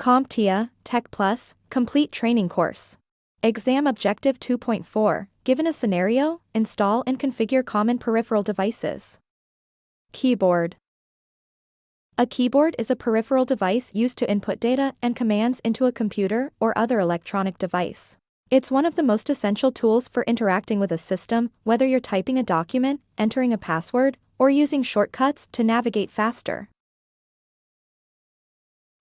CompTIA Tech Plus Complete Training Course. Exam Objective 2.4. Given a scenario, install and configure common peripheral devices. Keyboard. A keyboard is a peripheral device used to input data and commands into a computer or other electronic device. It's one of the most essential tools for interacting with a system, whether you're typing a document, entering a password, or using shortcuts to navigate faster.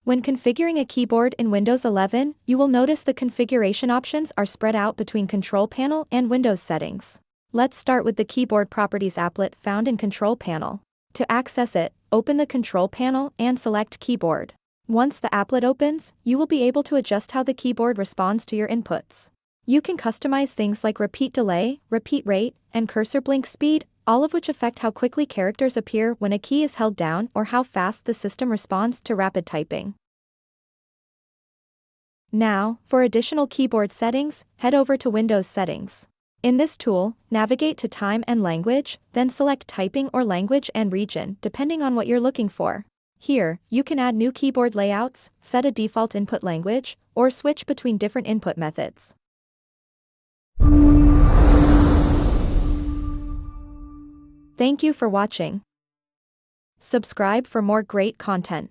When configuring a keyboard in Windows 11, you will notice the configuration options are spread out between Control Panel and Windows settings. Let's start with the Keyboard Properties applet found in Control Panel. To access it, open the Control Panel and select Keyboard. Once the applet opens, you will be able to adjust how the keyboard responds to your inputs. You can customize things like repeat delay, repeat rate, and cursor blink speed, all of which affect how quickly characters appear when a key is held down or how fast the system responds to rapid typing. Now, for additional keyboard settings, head over to Windows Settings. In this tool, navigate to Time and Language, then select Typing or Language and Region, depending on what you're looking for. Here, you can add new keyboard layouts, set a default input language, or switch between different input methods. Thank you for watching. Subscribe for more great content.